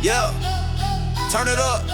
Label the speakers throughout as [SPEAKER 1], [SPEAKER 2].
[SPEAKER 1] Yeah, turn it up.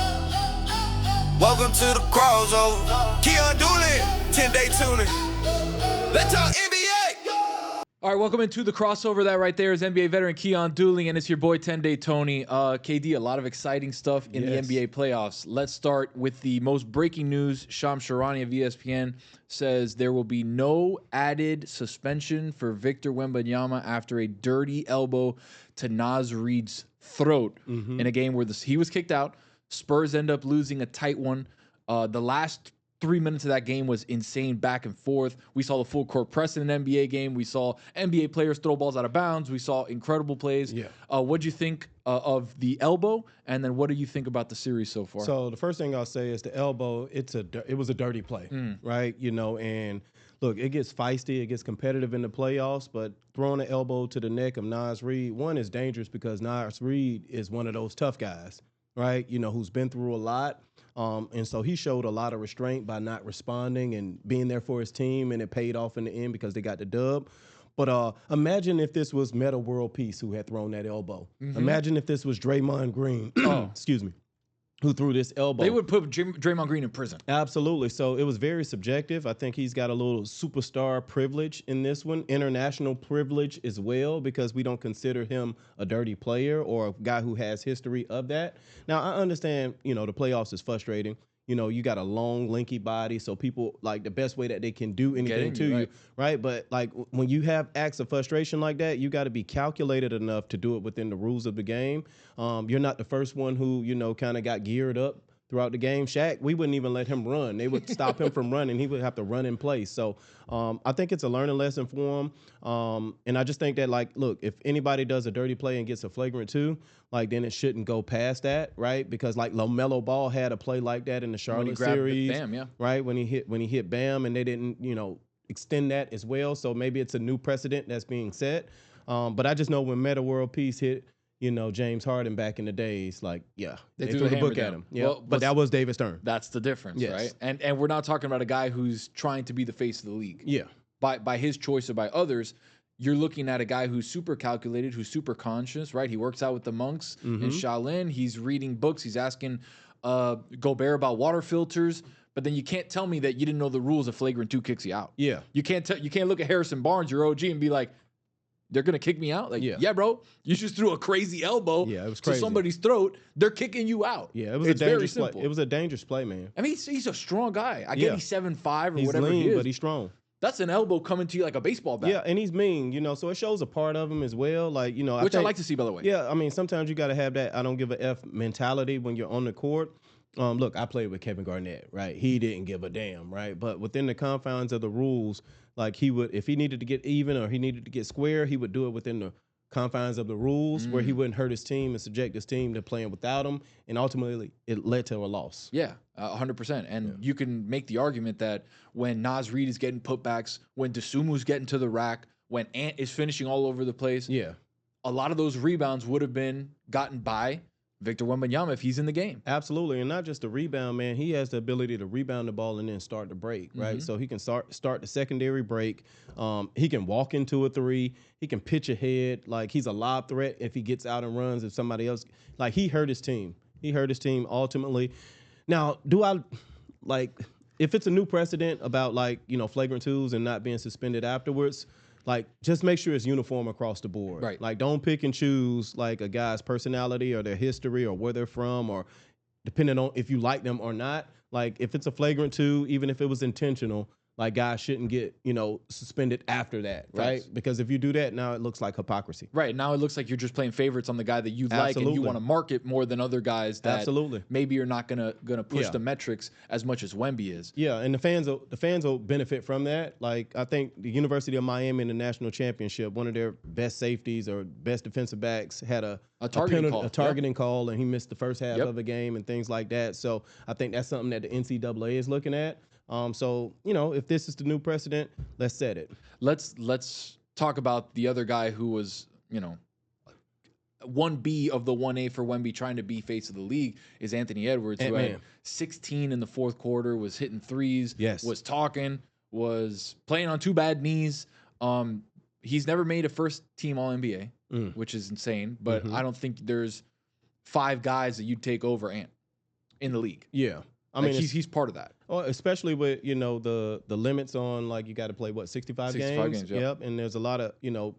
[SPEAKER 1] Welcome to the crossover. Keyon Dooling, TenDayTony. Let's talk NBA.
[SPEAKER 2] All right, welcome into the crossover. That right there is NBA veteran Keyon Dooling, and it's your boy TenDayTony. KD, a lot of exciting stuff in the NBA playoffs. Let's start with the most breaking news. Shams Charania of ESPN says there will be no added suspension for Victor Wembanyama after a dirty elbow to Naz Reid's throat in a game where he was kicked out. Spurs end up losing a tight one. The last 3 minutes of that game was insane back and forth. We saw the full court press in an NBA game. We saw NBA players throw balls out of bounds. We saw incredible plays. Yeah. What do you think of the elbow? And then what do you think about the series so far?
[SPEAKER 3] So the first thing I'll say is the elbow, it was a dirty play, right? You know, and look, it gets feisty. It gets competitive in the playoffs, but throwing an elbow to the neck of Naz Reid, one, is dangerous because Naz Reid is one of those tough guys, right? You know, who's been through a lot. And so he showed a lot of restraint by not responding and being there for his team, and it paid off in the end because they got the dub. But imagine if this was Metta World Peace who had thrown that elbow. Imagine if this was Draymond Green, excuse me, who threw this elbow.
[SPEAKER 2] They would put Draymond Green in prison.
[SPEAKER 3] Absolutely. So it was very subjective. I think he's got a little superstar privilege in this one, international privilege as well, because we don't consider him a dirty player or a guy who has history of that. Now, I understand, you know, the playoffs is frustrating. You know, you got a long, lanky body, so people, like, the best way that they can do anything to you, right? But, like, when you have acts of frustration like that, you got to be calculated enough to do it within the rules of the game. You're not the first one who, you know, kind of got geared up throughout the game. Shaq, we wouldn't even let him run. They would stop him from running. He would have to run in place. So I think it's a learning lesson for him. And I just think that, like, look, if anybody does a dirty play and gets a flagrant 2, like, then it shouldn't go past that, right? Because, like, LaMelo Ball had a play like that in the Charlotte series,
[SPEAKER 2] Bam,
[SPEAKER 3] right? When he hit Bam, and they didn't, you know, extend that as well. So maybe it's a new precedent that's being set. But I just know when Metta World Peace hit, you know, James Harden back in the days, like, they threw the book at him. Yeah, well, but that was David Stern.
[SPEAKER 2] That's the difference, right? And we're not talking about a guy who's trying to be the face of the league.
[SPEAKER 3] Yeah.
[SPEAKER 2] By his choice or by others, you're looking at a guy who's super calculated, who's super conscious, right? He works out with the monks in Shaolin. He's reading books. He's asking Gobert about water filters. But then you can't tell me that you didn't know the rules of flagrant 2 kicks you out.
[SPEAKER 3] Yeah.
[SPEAKER 2] You can't look at Harrison Barnes, your OG, and be like, they're going to kick me out? Like, yeah, bro. You just threw a crazy elbow to somebody's throat. They're kicking you out.
[SPEAKER 3] Yeah, it was a dangerous play. It was a dangerous play, man.
[SPEAKER 2] I mean, he's a strong guy. I get he's 7'5" or
[SPEAKER 3] he's
[SPEAKER 2] whatever
[SPEAKER 3] lean,
[SPEAKER 2] he is.
[SPEAKER 3] But he's strong.
[SPEAKER 2] That's an elbow coming to you like a baseball bat.
[SPEAKER 3] Yeah, and he's mean, you know, so it shows a part of him as well. Like, you know,
[SPEAKER 2] Which I like to see, by the way.
[SPEAKER 3] Yeah, I mean, sometimes you got to have that I don't give a F mentality when you're on the court. Look, I played with Kevin Garnett, right? He didn't give a damn, right? But within the confines of the rules, like, he would, if he needed to get even or he needed to get square, he would do it within the confines of the rules where he wouldn't hurt his team and subject his team to playing without him. And ultimately, it led to a loss.
[SPEAKER 2] Yeah, 100%. And you can make the argument that when Naz Reid is getting putbacks, when Desumu's getting to the rack, when Ant is finishing all over the place, a lot of those rebounds would have been gotten by Victor Wembanyama if he's in the game.
[SPEAKER 3] Absolutely, and not just the rebound, man. He has the ability to rebound the ball and then start the break, right? So he can start the secondary break. He can walk into a 3. He can pitch ahead. Like, he's a lob threat if he gets out and runs. If somebody else, like, he hurt his team. He hurt his team ultimately. Now, if it's a new precedent about, like, you know, flagrant 2s and not being suspended afterwards, like, just make sure it's uniform across the board.
[SPEAKER 2] Right.
[SPEAKER 3] Like, don't pick and choose, like, a guy's personality or their history or where they're from or depending on if you like them or not. Like, if it's a flagrant 2, even if it was intentional, like, guys shouldn't get, you know, suspended after that, right? Because if you do that, now it looks like hypocrisy.
[SPEAKER 2] Right. Now it looks like you're just playing favorites on the guy that you like and you want to market more than other guys that maybe you're not gonna push the metrics as much as Wemby is.
[SPEAKER 3] Yeah, and the fans will benefit from that. Like, I think the University of Miami in the national championship, one of their best safeties or best defensive backs had a targeting call, and he missed the first half of the game and things like that. So I think that's something that the NCAA is looking at. So, you know, if this is the new precedent, let's set it.
[SPEAKER 2] Let's talk about the other guy who was, you know, 1B of the 1A for Wemby trying to be face of the league is Anthony Edwards, who had 16 in the fourth quarter, was hitting threes, was talking, was playing on 2 bad knees. He's never made a first-team All-NBA, which is insane, but I don't think there's 5 guys that you'd take over Ant in the league.
[SPEAKER 3] Yeah.
[SPEAKER 2] I mean, he's part of that.
[SPEAKER 3] Oh, especially with, the limits on, like, you got to play, 65 games?
[SPEAKER 2] 65 games,
[SPEAKER 3] Yep. And there's a lot of,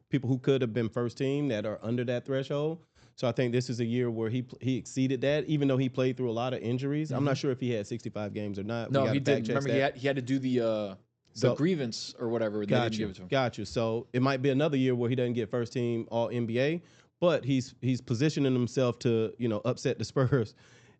[SPEAKER 3] people who could have been first team that are under that threshold. So I think this is a year where he exceeded that, even though he played through a lot of injuries. I'm not sure if he had 65 games or not.
[SPEAKER 2] No, he didn't. Remember, he had to do the grievance or whatever.
[SPEAKER 3] Got you. So it might be another year where he doesn't get first team All NBA, but he's positioning himself to, upset the Spurs.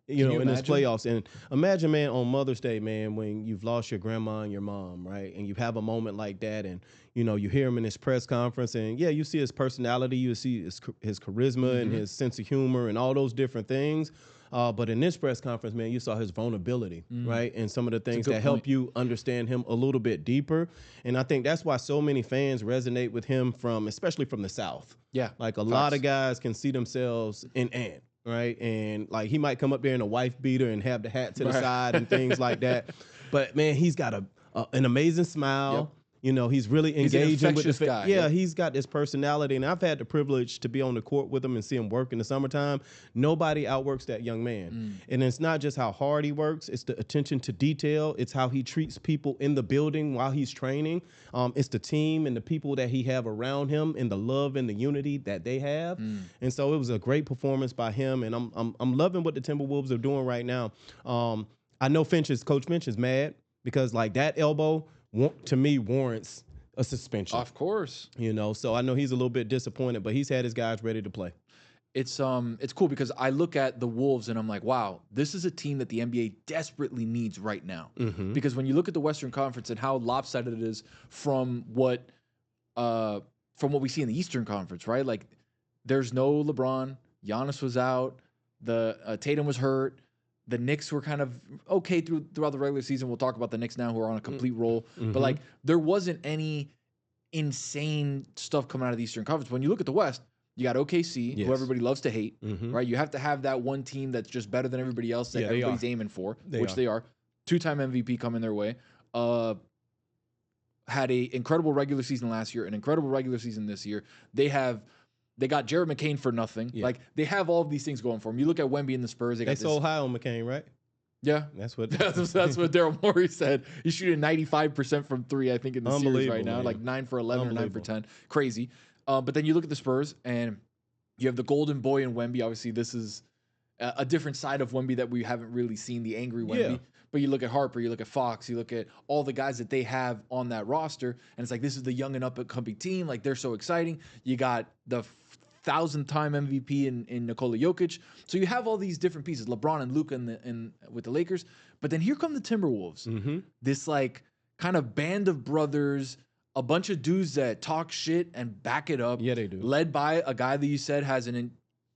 [SPEAKER 3] In his playoffs. And imagine, man, on Mother's Day, man, when you've lost your grandma and your mom, right? And you have a moment like that, and, you hear him in his press conference, and, yeah, you see his personality, you see his charisma and his sense of humor and all those different things. But in this press conference, man, you saw his vulnerability, right? And some of the things that help you understand him a little bit deeper. And I think that's why so many fans resonate with him especially from the South.
[SPEAKER 2] Yeah.
[SPEAKER 3] Like a lot of guys can see themselves in Ant. Right. And like he might come up there in a wife beater and have the hat to the side and things like that. But man, he's got an amazing smile.
[SPEAKER 2] Yep.
[SPEAKER 3] He's really engaging with the
[SPEAKER 2] guy.
[SPEAKER 3] Yeah, he's got this personality, and I've had the privilege to be on the court with him and see him work in the summertime. Nobody outworks that young man. And it's not just how hard he works, it's the attention to detail. It's how he treats people in the building while he's training. It's the team and the people that he have around him and the love and the unity that they have. And so it was a great performance by him, and I'm loving what the Timberwolves are doing right now. I know Coach Finch is mad because like that elbow to me warrants a suspension.
[SPEAKER 2] Of course.
[SPEAKER 3] So I know he's a little bit disappointed, but he's had his guys ready to play.
[SPEAKER 2] It's cool because I look at the Wolves and I'm like, wow, this is a team that the NBA desperately needs right now. Because when you look at the Western Conference and how lopsided it is from what we see in the Eastern Conference, right? Like there's no LeBron, Giannis was out, Tatum was hurt. The Knicks were kind of okay throughout the regular season. We'll talk about the Knicks now, who are on a complete roll. But like, there wasn't any insane stuff coming out of the Eastern Conference. When you look at the West, you got OKC, who everybody loves to hate, right? You have to have that one team that's just better than everybody else that everybody's aiming for, which they are. 2-time MVP coming their way. Had a incredible regular season last year, an incredible regular season this year. They got Jared McCain for nothing.
[SPEAKER 3] Yeah.
[SPEAKER 2] Like, they have all of these things going for them. You look at Wemby and the Spurs. They
[SPEAKER 3] sold high on McCain, right?
[SPEAKER 2] Yeah.
[SPEAKER 3] That's what
[SPEAKER 2] Daryl Morey said. He's shooting 95% from 3, I think, in the series right now.
[SPEAKER 3] Man.
[SPEAKER 2] Like 9 for 11 or 9 for 10. Crazy. But then you look at the Spurs, and you have the golden boy in Wemby. Obviously, this is a different side of Wemby that we haven't really seen, the angry Wemby. Yeah. But you look at Harper, you look at Fox, you look at all the guys that they have on that roster, and it's like, this is the young and up-and-coming team. Like, they're so exciting. You got the 1,000-time MVP in Nikola Jokic. So you have all these different pieces, LeBron and Luka with the Lakers. But then here come the Timberwolves. This like kind of band of brothers, a bunch of dudes that talk shit and back it up.
[SPEAKER 3] Yeah, they do.
[SPEAKER 2] Led by a guy that you said has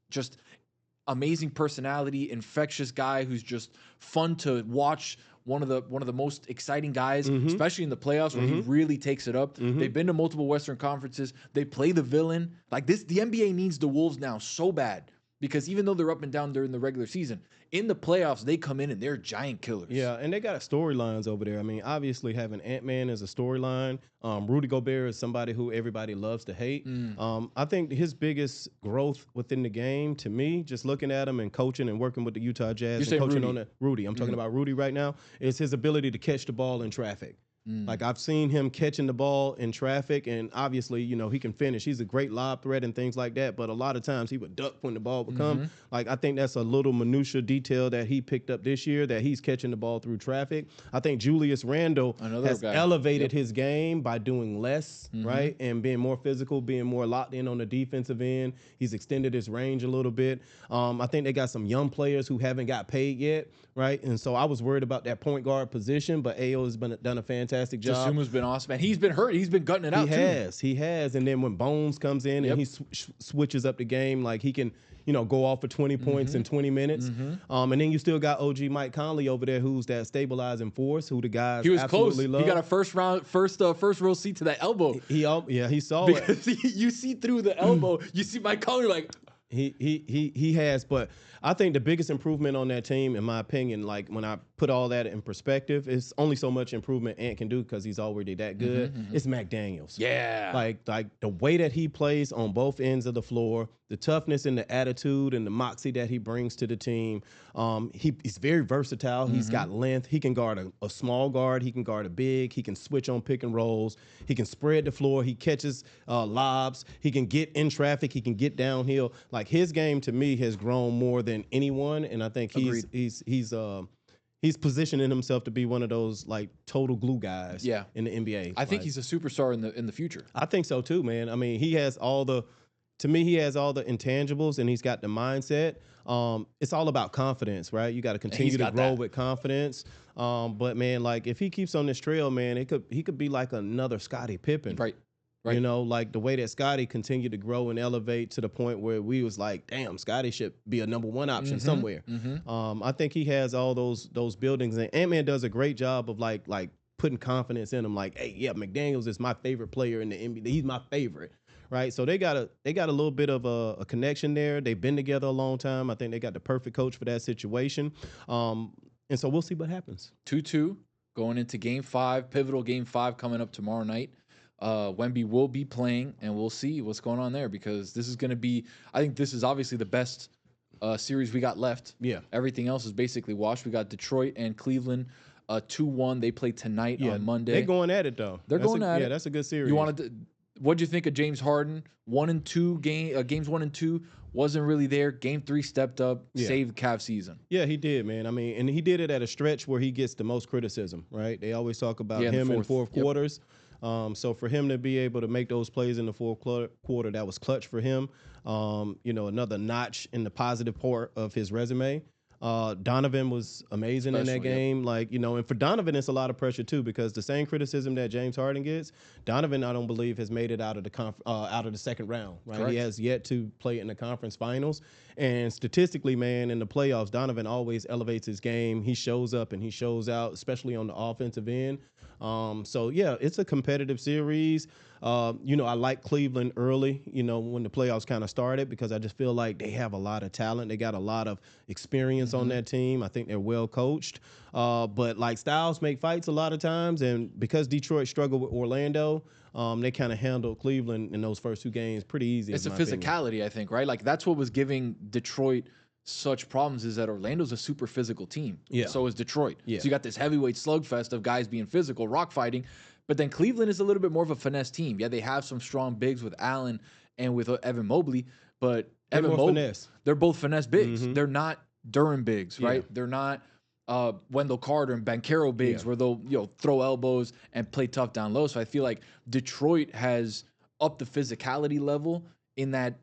[SPEAKER 2] just amazing personality, infectious guy who's just fun to watch. One of the most exciting guys, especially in the playoffs, where he really takes it up. They've been to multiple Western conferences. They play the villain. Like this, the NBA needs the Wolves now so bad, because even though they're up and down during the regular season, in the playoffs, they come in and they're giant killers.
[SPEAKER 3] Yeah, and they got storylines over there. I mean, obviously having Ant-Man as a storyline. Rudy Gobert is somebody who everybody loves to hate. I think his biggest growth within the game, to me, just looking at him and coaching and working with the Utah Jazz and coaching on Rudy. I'm talking about Rudy right now, is his ability to catch the ball in traffic. Like I've seen him catching the ball in traffic, and obviously, he can finish. He's a great lob threat and things like that, but a lot of times he would duck when the ball would come. Like I think that's a little minutia detail that he picked up this year, that he's catching the ball through traffic. I think Julius Randle has elevated his game by doing less, right? And being more physical, being more locked in on the defensive end. He's extended his range a little bit. I think they got some young players who haven't got paid yet, right? And so I was worried about that point guard position, but Ayo has done a fantastic job.
[SPEAKER 2] Dosuma's been awesome, and he's been hurt. He's been gutting it out.
[SPEAKER 3] He has. And then when Bones comes in and he switches up the game, like he can, go off for 20 points in 20 minutes. And then you still got OG Mike Conley over there, who's that stabilizing force, who the guys absolutely love.
[SPEAKER 2] He got a first row seat to that elbow.
[SPEAKER 3] He saw
[SPEAKER 2] it. Because you see through the elbow, you see Mike Conley like.
[SPEAKER 3] He has, but I think the biggest improvement on that team, in my opinion, like when I put all that in perspective, it's only so much improvement Ant can do because he's already that good. It's McDaniels.
[SPEAKER 2] Yeah.
[SPEAKER 3] Like the way that he plays on both ends of the floor, the toughness and the attitude and the moxie that he brings to the team. He's very versatile. He's got length. He can guard a small guard. He can guard a big. He can switch on pick and rolls. He can spread the floor. He catches lobs. He can get in traffic. He can get downhill. Like, his game to me has grown more than anyone, and I think he's positioning himself to be one of those like total glue guys in the NBA.
[SPEAKER 2] I think he's a superstar in the future.
[SPEAKER 3] I think so too, man. I mean, he has all the intangibles, and he's got the mindset. It's all about confidence, right? You got to continue to grow with confidence. But man, like, if he keeps on this trail, man, he could be like another Scottie Pippen.
[SPEAKER 2] Right.
[SPEAKER 3] You know, like the way that Scottie continued to grow and elevate to the point where we was like, damn, Scottie should be a number one option somewhere. I think he has all those buildings, and Ant-Man does a great job of like putting confidence in him. Like, hey, yeah, McDaniels is my favorite player in the NBA. He's my favorite, right? So they got a little bit of a connection there. They've been together a long time. I think they got the perfect coach for that situation. And so we'll see what happens.
[SPEAKER 2] 2-2 going into Game 5, pivotal Game 5 coming up tomorrow night. Wemby will be playing, and we'll see what's going on there, because this is going to be, I think this is obviously the best series we got left.
[SPEAKER 3] Yeah.
[SPEAKER 2] Everything else is basically washed. We got Detroit and Cleveland 2-1. They play tonight on Monday.
[SPEAKER 3] They're going at it, though.
[SPEAKER 2] They're going at it.
[SPEAKER 3] Yeah, that's a good series.
[SPEAKER 2] What'd you think of James Harden? 1 and 2 games 1 and 2 wasn't really there. Game 3 stepped up, saved the Cavs season.
[SPEAKER 3] Yeah, he did, man. I mean, and he did it at a stretch where he gets the most criticism, right? They always talk about him in fourth quarters. So for him to be able to make those plays in the fourth quarter, that was clutch for him. Another notch in the positive part of his resume. Donovan was amazing in that game. And for Donovan, it's a lot of pressure too, because the same criticism that James Harden gets, Donovan, I don't believe, has made it out of the second round. Right, correct. He has yet to play in the conference finals. And statistically, man, in the playoffs, Donovan always elevates his game. He shows up and he shows out, especially on the offensive end. So yeah, it's a competitive series. I like Cleveland early, when the playoffs kind of started, because I just feel like they have a lot of talent. They got a lot of experience on that team. I think they're well coached. But like, styles make fights a lot of times. And because Detroit struggled with Orlando, they kind of handled Cleveland in those first 2 games pretty easy.
[SPEAKER 2] It's a physicality, I think, right? Like, that's what was giving Detroit such problems, is that Orlando's a super physical team. Yeah. So is Detroit. Yeah. So you got this heavyweight slugfest of guys being physical, rock fighting. But then Cleveland is a little bit more of a finesse team. Yeah, they have some strong bigs with Allen and with Evan Mobley, but they're both finesse bigs. They're not Duren bigs, right? They're not Wendell Carter and Banchero bigs where they'll throw elbows and play tough down low. So I feel like Detroit has upped the physicality level in that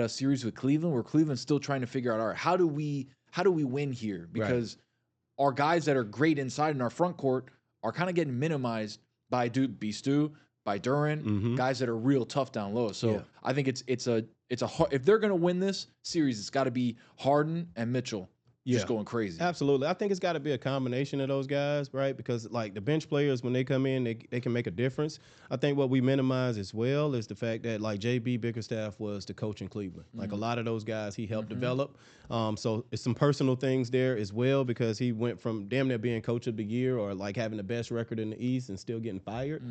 [SPEAKER 2] series with Cleveland, where Cleveland's still trying to figure out, all right, how do we win here? Because our guys that are great inside in our front court are kind of getting minimized by Stu, by Duren, guys that are real tough down low. So I think it's a if they're gonna win this series, it's got to be Harden and Mitchell just going crazy.
[SPEAKER 3] Absolutely. I think it's got to be a combination of those guys, right? Because like the bench players, when they come in, they can make a difference. I think what we minimize as well is the fact that like JB Bickerstaff was the coach in Cleveland. Like a lot of those guys he helped develop. So it's some personal things there as well, because he went from damn near being coach of the year or like having the best record in the East and still getting fired.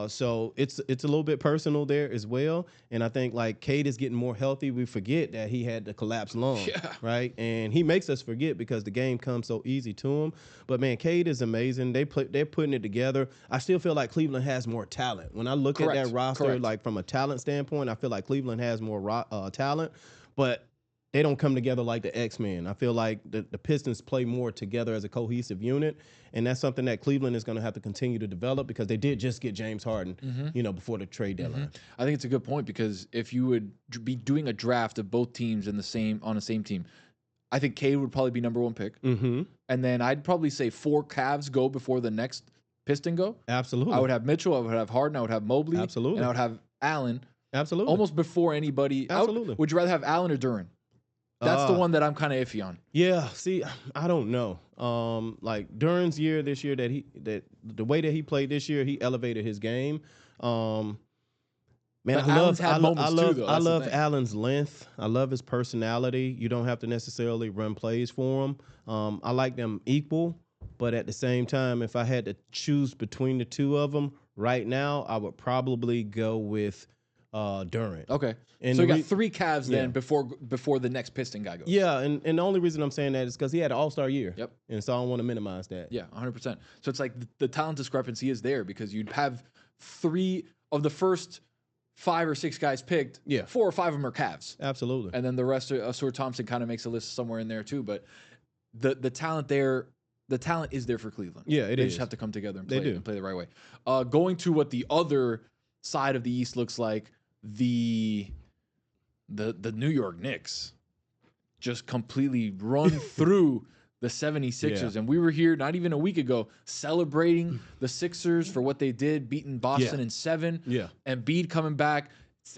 [SPEAKER 3] So it's a little bit personal there as well. And I think like Cade is getting more healthy. We forget that he had the collapsed lung, right? And he makes us forget because the game comes so easy to him. But man, Cade is amazing. They're putting it together. I still feel like Cleveland has more talent. When I look at that roster, like from a talent standpoint, I feel like Cleveland has more talent, but they don't come together like the X-Men. I feel like the Pistons play more together as a cohesive unit, and that's something that Cleveland is going to have to continue to develop, because they did just get James Harden, before the trade deadline.
[SPEAKER 2] I think it's a good point, because if you would be doing a draft of both teams on the same team, I think Cade would probably be number 1 pick. And then I'd probably say 4 Cavs go before the next Piston go.
[SPEAKER 3] Absolutely.
[SPEAKER 2] I would have Mitchell, I would have Harden, I would have Mobley.
[SPEAKER 3] Absolutely.
[SPEAKER 2] And I would have Allen.
[SPEAKER 3] Absolutely.
[SPEAKER 2] Almost before anybody.
[SPEAKER 3] Absolutely.
[SPEAKER 2] Would you rather have Allen or Duren? That's the one that I'm kind of iffy on.
[SPEAKER 3] Yeah, see, I don't know. Like Duren's year this year, that the way that he played this year, he elevated his game. Man, I love Allen's length. I love his personality. You don't have to necessarily run plays for him. I like them equal. But at the same time, if I had to choose between the two of them right now, I would probably go with Durant.
[SPEAKER 2] Okay.
[SPEAKER 3] And
[SPEAKER 2] So you got 3 Cavs
[SPEAKER 3] Yeah.
[SPEAKER 2] then before the next Piston guy goes.
[SPEAKER 3] Yeah, and the only reason I'm saying that is because he had an all-star year.
[SPEAKER 2] Yep.
[SPEAKER 3] And so I don't want to minimize that.
[SPEAKER 2] Yeah, 100%. So it's like the talent discrepancy is there because you'd have 3 of the first 5 or 6 guys picked.
[SPEAKER 3] Yeah.
[SPEAKER 2] 4 or 5 of them are Cavs.
[SPEAKER 3] Absolutely.
[SPEAKER 2] And then the rest are Stuart Thompson kind of makes a list somewhere in there too. But the talent there, the talent is there for Cleveland.
[SPEAKER 3] Yeah,
[SPEAKER 2] They
[SPEAKER 3] is.
[SPEAKER 2] just have to come together and
[SPEAKER 3] They
[SPEAKER 2] play,
[SPEAKER 3] do.
[SPEAKER 2] and play the right way. Going to what the other side of the East looks like, the New York Knicks just completely run through the 76ers.
[SPEAKER 3] Yeah.
[SPEAKER 2] And we were here not even a week ago celebrating the Sixers for what they did, beating Boston in 7.
[SPEAKER 3] Yeah.
[SPEAKER 2] Embiid coming back,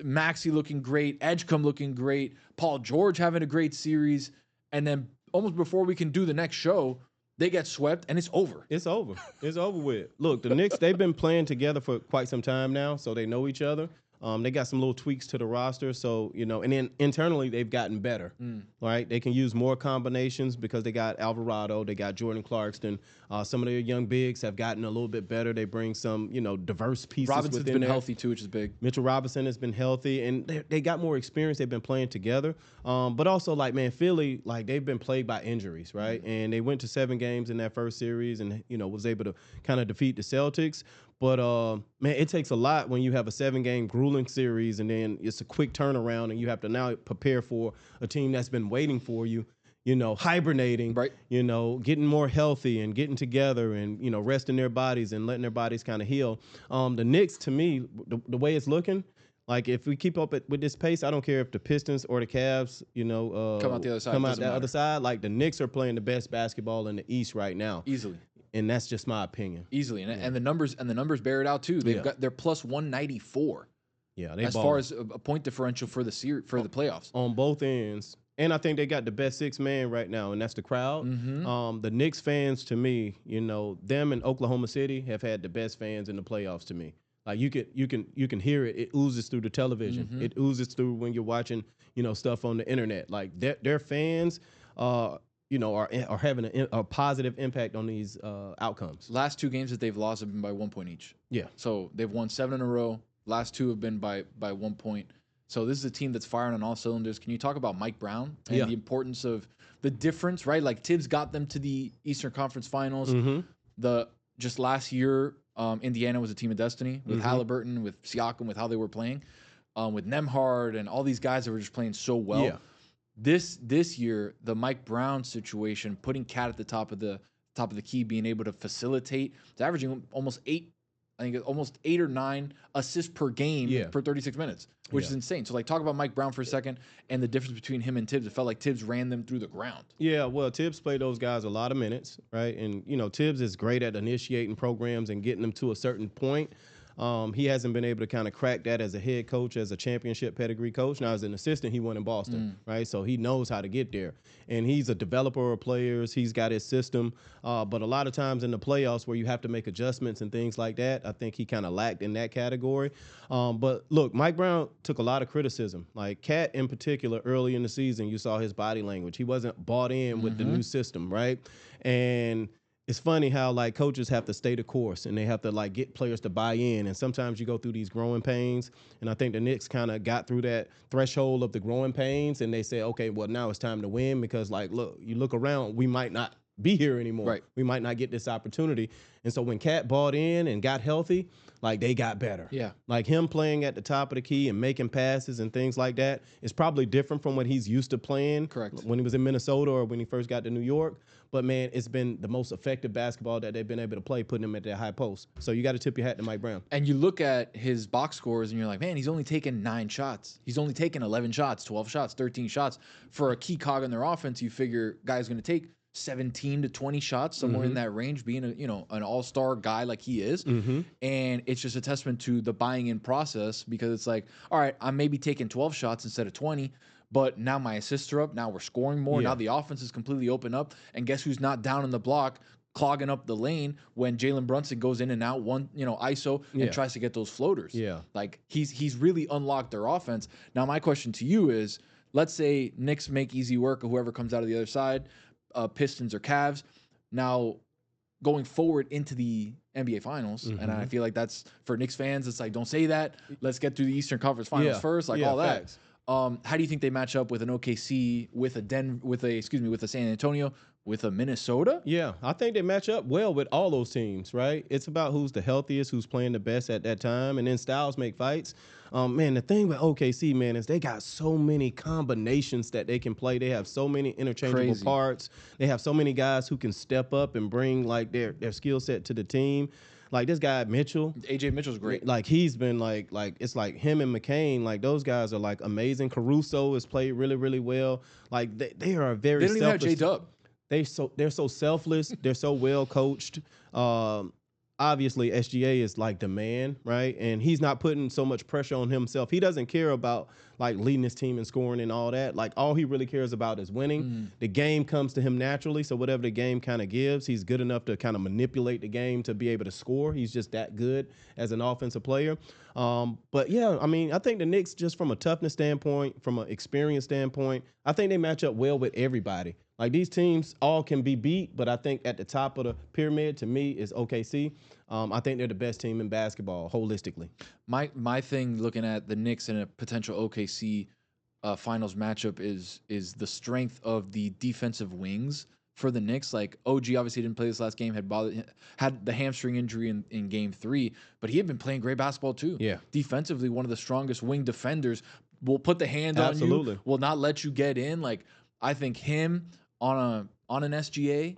[SPEAKER 2] Maxey looking great, Edgecombe looking great, Paul George having a great series. And then almost before we can do the next show, they get swept and it's over.
[SPEAKER 3] It's over. It's over with. Look, the Knicks, they've been playing together for quite some time now, so they know each other. They got some little tweaks to the roster, so, and then internally they've gotten better, right? They can use more combinations because they got Alvarado, they got Jordan Clarkson. Some of their young bigs have gotten a little bit better. They bring some, diverse pieces
[SPEAKER 2] Robinson's
[SPEAKER 3] within
[SPEAKER 2] been
[SPEAKER 3] there.
[SPEAKER 2] healthy too, which is big.
[SPEAKER 3] Mitchell Robinson has been healthy, and they got more experience. They've been playing together. But also, Philly, they've been plagued by injuries, right? And they went to 7 games in that first series and, was able to kind of defeat the Celtics. But, it takes a lot when you have a 7-game grueling series and then it's a quick turnaround and you have to now prepare for a team that's been waiting for you, hibernating,
[SPEAKER 2] Right.
[SPEAKER 3] Getting more healthy and getting together and, resting their bodies and letting their bodies kind of heal. The Knicks, to me, the way it's looking, if we keep up with this pace, I don't care if the Pistons or the Cavs,
[SPEAKER 2] Come out the other side,
[SPEAKER 3] come out
[SPEAKER 2] doesn't
[SPEAKER 3] the
[SPEAKER 2] matter.
[SPEAKER 3] other side. The Knicks are playing the best basketball in the East right now.
[SPEAKER 2] Easily.
[SPEAKER 3] And that's just my opinion.
[SPEAKER 2] Easily. And the numbers bear it out too. They're plus 194
[SPEAKER 3] Yeah, they
[SPEAKER 2] as far as a point differential for the playoffs.
[SPEAKER 3] on both ends. And I think they got the best 6 man right now, and that's the crowd. The Knicks fans, to me, them in Oklahoma City have had the best fans in the playoffs to me. You can hear it. It oozes through the television. It oozes through when you're watching, stuff on the internet. Their fans, are having a positive impact on these outcomes.
[SPEAKER 2] Last 2 games that they've lost have been by 1 point each.
[SPEAKER 3] Yeah.
[SPEAKER 2] So they've won 7 in a row. Last 2 have been by 1 point. So this is a team that's firing on all cylinders. Can you talk about Mike Brown and the importance of the difference, right? Tibbs got them to the Eastern Conference Finals. Just last year, Indiana was a team of destiny with Halliburton, with Siakam, with how they were playing, with Nembhard and all these guys that were just playing so well.
[SPEAKER 3] Yeah.
[SPEAKER 2] This year, the Mike Brown situation, putting Cat at the top of the key, being able to facilitate, it's averaging almost 8 or 9 assists per game per 36 minutes, which is insane. So talk about Mike Brown for a second and the difference between him and Tibbs. It felt like Tibbs ran them through the ground.
[SPEAKER 3] Yeah, well, Tibbs played those guys a lot of minutes, right? And, Tibbs is great at initiating programs and getting them to a certain point. He hasn't been able to kind of crack that as a head coach, as a championship pedigree coach. Now, as an assistant, he won in Boston, right? So he knows how to get there. And he's a developer of players. He's got his system. But a lot of times in the playoffs where you have to make adjustments and things like that, I think he kind of lacked in that category. But look, Mike Brown took a lot of criticism. Cat in particular, early in the season, you saw his body language. He wasn't bought in with the new system, right? And it's funny how coaches have to stay the course and they have to get players to buy in. And sometimes you go through these growing pains. And I think the Knicks kind of got through that threshold of the growing pains and they say, okay, well, now it's time to win because look, you look around, we might not be here anymore.
[SPEAKER 2] Right.
[SPEAKER 3] We might not get this opportunity. And so when Cat bought in and got healthy, they got better.
[SPEAKER 2] Yeah.
[SPEAKER 3] Him playing at the top of the key and making passes and things like that is probably different from what he's used to playing.
[SPEAKER 2] Correct.
[SPEAKER 3] When he was in Minnesota or when he first got to New York. But, man, it's been the most effective basketball that they've been able to play, putting him at that high post. So you got to tip your hat to Mike Brown.
[SPEAKER 2] And you look at his box scores and you're like, man, he's only taken 9 shots. He's only taken 11 shots, 12 shots, 13 shots. For a key cog in their offense, you figure guy's going to take 17 to 20 shots, somewhere in that range, being an all-star guy like he is. And it's just a testament to the buying in process because it's all right, I'm maybe taking 12 shots instead of 20, but now my assists are up. Now we're scoring more.
[SPEAKER 3] Yeah.
[SPEAKER 2] Now the offense is completely open up. And guess who's not down in the block, clogging up the lane when Jalen Brunson goes in and out one, ISO and tries to get those floaters.
[SPEAKER 3] Yeah.
[SPEAKER 2] He's really unlocked their offense. Now my question to you is, let's say Knicks make easy work of whoever comes out of the other side, Pistons or Cavs. Now, going forward into the NBA Finals. And I feel like that's for Knicks fans. It's like, don't say that. Let's get through the Eastern Conference Finals first, like all that.
[SPEAKER 3] Facts.
[SPEAKER 2] How do you think they match up with an OKC, with a San Antonio, with a Minnesota?
[SPEAKER 3] Yeah, I think they match up well with all those teams, right? It's about who's the healthiest, who's playing the best at that time, and then styles make fights. Man, the thing with OKC, man, is they got so many combinations that they can play. They have so many interchangeable parts. They have so many guys who can step up and bring like their skill set to the team. Like this guy Mitchell,
[SPEAKER 2] AJ Mitchell's great.
[SPEAKER 3] Like he's been like it's like him and McCain. Like those guys are like amazing. Caruso has played really, really well. Like they are very.
[SPEAKER 2] They don't even have J-Dub.
[SPEAKER 3] They're so selfless. They're so well coached. Obviously, SGA is like the man, right? And he's not putting so much pressure on himself. He doesn't care about like leading his team and scoring and all that. Like all he really cares about is winning. The game comes to him naturally. So whatever the game kind of gives, he's good enough to kind of manipulate the game to be able to score. He's just that good as an offensive player. But yeah, I mean, I think the Knicks, just from a toughness standpoint, from an experience standpoint, I think they match up well with everybody. Like these teams all can be beat, but I think at the top of the pyramid, to me, is OKC. I think they're the best team in basketball holistically.
[SPEAKER 2] My thing looking at the Knicks and a potential OKC finals matchup is the strength of the defensive wings for the Knicks. Like OG obviously didn't play this last game, had the hamstring injury in game 3, but he had been playing great basketball too.
[SPEAKER 3] Yeah.
[SPEAKER 2] Defensively, one of the strongest wing defenders, will put the hand on you, will not let you get in. Like I think him on an SGA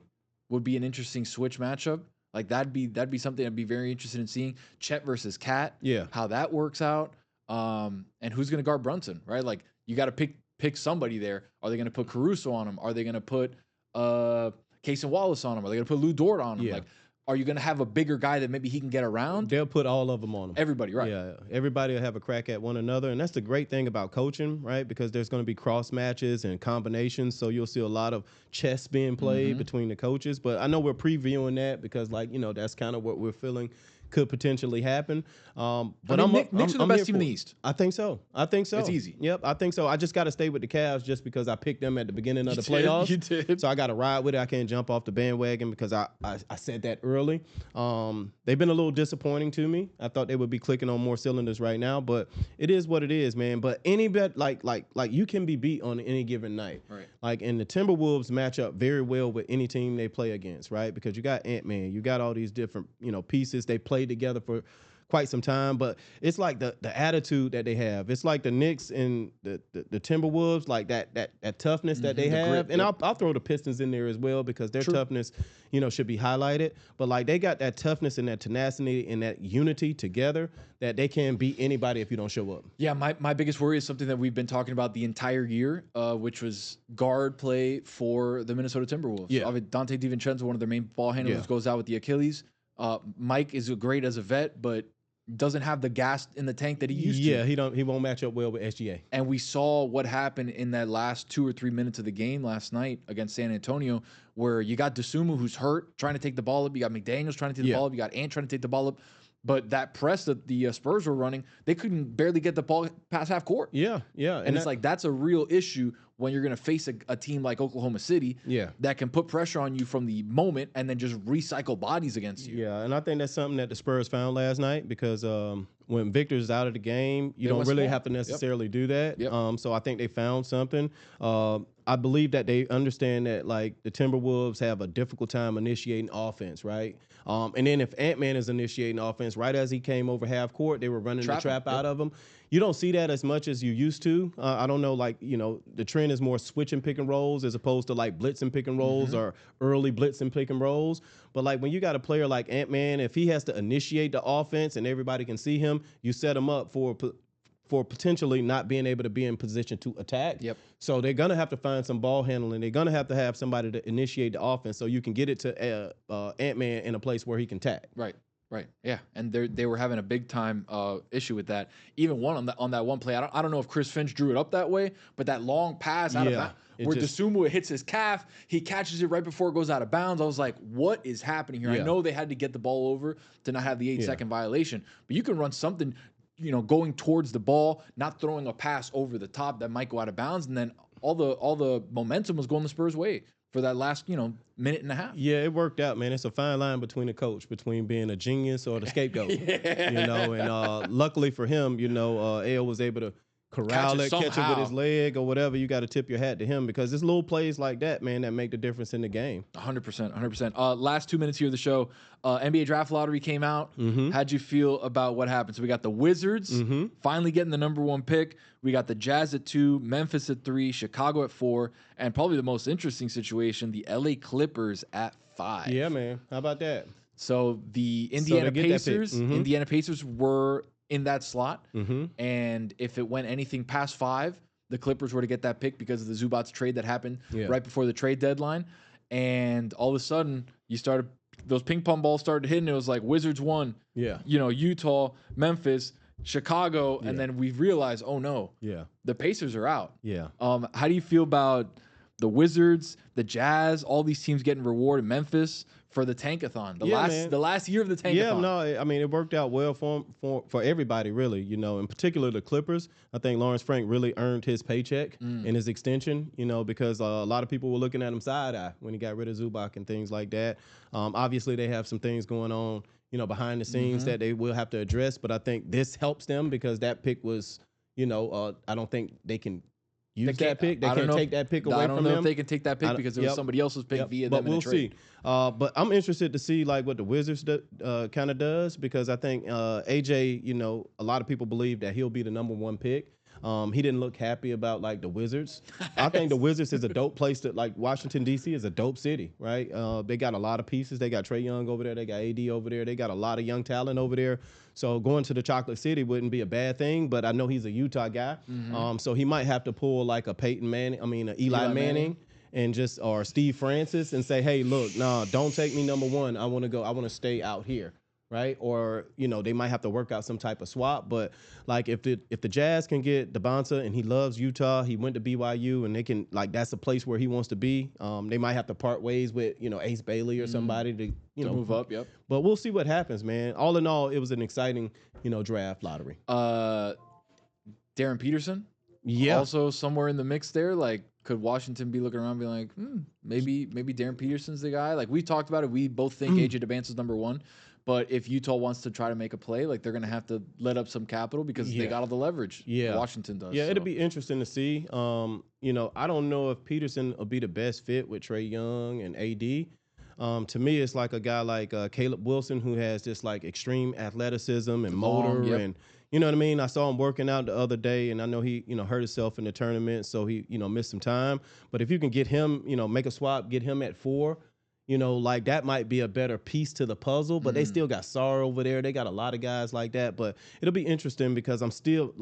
[SPEAKER 2] would be an interesting switch matchup. Like that'd be something I'd be very interested in seeing. Chet versus Cat. Yeah. How that works out. And who's gonna guard Brunson, right? Like you gotta pick somebody there. Are they gonna put Caruso on him? Are they gonna put Case and Wallace on him? Are they gonna put Lou Dort on him? Like, are you going to have a bigger guy that maybe he can get around?
[SPEAKER 3] They'll put all of them on him.
[SPEAKER 2] Everybody, right.
[SPEAKER 3] Yeah, everybody will have a crack at one another. And that's the great thing about coaching, right? Because there's going to be cross matches and combinations. So you'll see a lot of chess being played between the coaches. But I know we're previewing that because, like, you know, that's kind of what we're feeling could potentially happen. But
[SPEAKER 2] Knicks are the best team in the East.
[SPEAKER 3] I think so.
[SPEAKER 2] It's easy.
[SPEAKER 3] Yep, I think so. I just got to stay with the Cavs just because I picked them at the beginning of the playoffs.
[SPEAKER 2] You did.
[SPEAKER 3] So I got to ride with it. I can't jump off the bandwagon because I said that early. They've been a little disappointing to me. I thought they would be clicking on more cylinders right now, but it is what it is, man. But any bet, like you can be beat on any given night.
[SPEAKER 2] Right.
[SPEAKER 3] Like, and the Timberwolves match up very well with any team they play against, right? Because you got Ant-Man, you got all these different, pieces. They played together for quite some time, but it's like the attitude that they have. It's like the Knicks and the Timberwolves, like that toughness that they have. Grit, and I'll throw the Pistons in there as well because their toughness, should be highlighted. But like they got that toughness and that tenacity and that unity together that they can beat anybody if you don't show up.
[SPEAKER 2] Yeah, my biggest worry is something that we've been talking about the entire year, which was guard play for the Minnesota Timberwolves.
[SPEAKER 3] Yeah.
[SPEAKER 2] Dante DiVincenzo, one of their main ball handlers, goes out with the Achilles. Mike is great as a vet, but doesn't have the gas in the tank that he used to.
[SPEAKER 3] Yeah, he won't match up well with SGA.
[SPEAKER 2] And we saw what happened in that last 2 or 3 minutes of the game last night against San Antonio, where you got Dosunmu, who's hurt, trying to take the ball up. You got McDaniels trying to take the ball up. You got Ant trying to take the ball up. But that press that the Spurs were running, they couldn't barely get the ball past half court.
[SPEAKER 3] Yeah.
[SPEAKER 2] And it's like that's a real issue when you're going to face a team like Oklahoma City that can put pressure on you from the moment and then just recycle bodies against you.
[SPEAKER 3] Yeah, and I think that's something that the Spurs found last night because when Victor's out of the game, you don't really have to necessarily do that. So I think they found something. I believe that they understand that, like, the Timberwolves have a difficult time initiating offense, right? And then if Ant-Man is initiating offense, right as he came over half court, they were running the trap out of him. You don't see that as much as you used to. I don't know, like, the trend is more switching pick and rolls as opposed to, like, blitzing pick and rolls or early blitzing pick and rolls. But, like, when you got a player like Ant-Man, if he has to initiate the offense and everybody can see him, you set him up for potentially not being able to be in position to attack. So they're going to have to find some ball handling. They're going to have somebody to initiate the offense so you can get it to Ant-Man in a place where he can tag.
[SPEAKER 2] Right. Yeah. And they were having a big time issue with that. Even on that one play. I don't know if Chris Finch drew it up that way, but that long pass out of bounds where Dosunmu hits his calf, he catches it right before it goes out of bounds. I was like, what is happening here? I know they had to get the ball over to not have the 8-second violation, but you can run something, going towards the ball, not throwing a pass over the top that might go out of bounds, and then all the momentum was going the Spurs' way for that last, minute and a half.
[SPEAKER 3] Yeah, it worked out, man. It's a fine line between a coach, between being a genius or the scapegoat. And luckily for him, Ale was able to corral it, catch it with his leg or whatever. You got to tip your hat to him because it's little plays like that, man, that make the difference in the game.
[SPEAKER 2] 100%. Last 2 minutes here of the show. NBA draft lottery came out. How'd you feel about what happened? So we got the Wizards finally getting the number 1 pick. We got the Jazz at 2, Memphis at 3, Chicago at 4, and probably the most interesting situation, the LA Clippers at 5.
[SPEAKER 3] Yeah, man. How about that?
[SPEAKER 2] So the Indiana Pacers were in that slot, and if it went anything past 5, the Clippers were to get that pick because of the Zubats trade that happened right before the trade deadline. And all of a sudden, those ping pong balls started hitting. It was like Wizards 1, Utah, Memphis, Chicago, and then we realized, oh no, the Pacers are out. How do you feel about the Wizards, the Jazz, all these teams getting rewarded? Memphis for the tankathon, the last year of the tankathon.
[SPEAKER 3] Yeah, no, I mean it worked out well for everybody, really. In particular the Clippers. I think Lawrence Frank really earned his paycheck and his extension. Because a lot of people were looking at him side eye when he got rid of Zubac and things like that. Obviously they have some things going on, behind the scenes that they will have to address. But I think this helps them because that pick was, I don't think they can use that pick. They can't take that pick away from them.
[SPEAKER 2] I don't know if they can take that pick because it was somebody else's pick via them in a trade.
[SPEAKER 3] But we'll see. But I'm interested to see what the Wizards kind of does because I think AJ, a lot of people believe that he'll be the number 1 pick. He didn't look happy about the Wizards. I think the Wizards is a dope place Washington, D.C. is a dope city, right? They got a lot of pieces. They got Trae Young over there. They got AD over there. They got a lot of young talent over there. So going to the Chocolate City wouldn't be a bad thing, but I know he's a Utah guy. So he might have to pull an Eli Manning and or Steve Francis and say, hey, look, don't take me number 1. I want to stay out here. Right? Or, they might have to work out some type of swap. But if the Jazz can get DeBonta and he loves Utah, he went to BYU and they can that's a place where he wants to be. They might have to part ways with, Ace Bailey or somebody to
[SPEAKER 2] move up. Yep.
[SPEAKER 3] But we'll see what happens, man. All in all, it was an exciting, draft lottery.
[SPEAKER 2] Darren Peterson. Yeah. Also somewhere in the mix there. Could Washington be looking around and be like, maybe Darren Peterson's the guy? We talked about it. We both think AJ DeBance's number 1. But if Utah wants to try to make a play, they're going to have to let up some capital because they got all the leverage. Yeah. Washington does.
[SPEAKER 3] Yeah, it'll be interesting to see. I don't know if Peterson will be the best fit with Trae Young and AD. To me, it's a guy like Caleb Wilson who has this extreme athleticism and motor and you know what I mean? I saw him working out the other day, and I know he, hurt himself in the tournament, so he, missed some time. But if you can get him, make a swap, get him at 4, that might be a better piece to the puzzle, but they still got Sarr over there. They got a lot of guys like that, but it'll be interesting because I'm still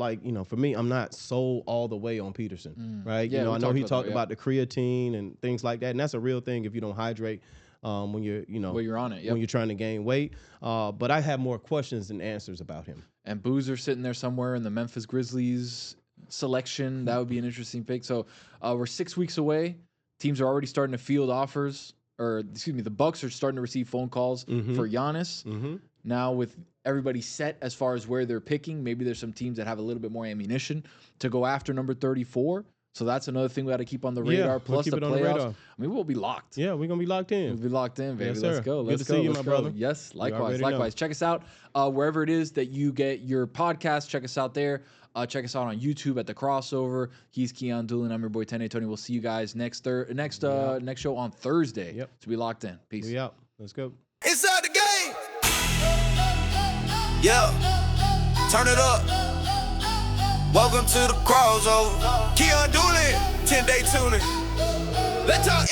[SPEAKER 3] for me, I'm not sold all the way on Peterson, right?
[SPEAKER 2] Yeah,
[SPEAKER 3] I know he talked about the creatine and things like that, and that's a real thing if you don't hydrate when you're,
[SPEAKER 2] when you're on it,
[SPEAKER 3] when you're trying to gain weight. But I have more questions than answers about him.
[SPEAKER 2] And Boozer sitting there somewhere in the Memphis Grizzlies selection. That would be an interesting pick. So we're 6 weeks away. Teams are already starting to field offers. The Bucks are starting to receive phone calls for Giannis. Now with everybody set as far as where they're picking, maybe there's some teams that have a little bit more ammunition to go after number 34. So that's another thing we got to keep on the radar. Plus the playoffs. I mean, we'll be locked.
[SPEAKER 3] Yeah, we're going to be locked in.
[SPEAKER 2] We'll be locked in, baby.
[SPEAKER 3] Yes,
[SPEAKER 2] Let's go. Let's
[SPEAKER 3] Good to see you, my brother.
[SPEAKER 2] Yes, likewise. Check us out wherever it is that you get your podcast. Check us out there. Check us out on YouTube at The Crossover. He's Keyon Dooling. I'm your boy TenDayTony. We'll see you guys next show on Thursday.
[SPEAKER 3] Yep.
[SPEAKER 2] So be locked in. Peace.
[SPEAKER 3] We out. Let's go.
[SPEAKER 1] Inside the game. Yeah. Turn it up. Welcome to The Crossover. Keyon Dooling, TenDayTony. Let's talk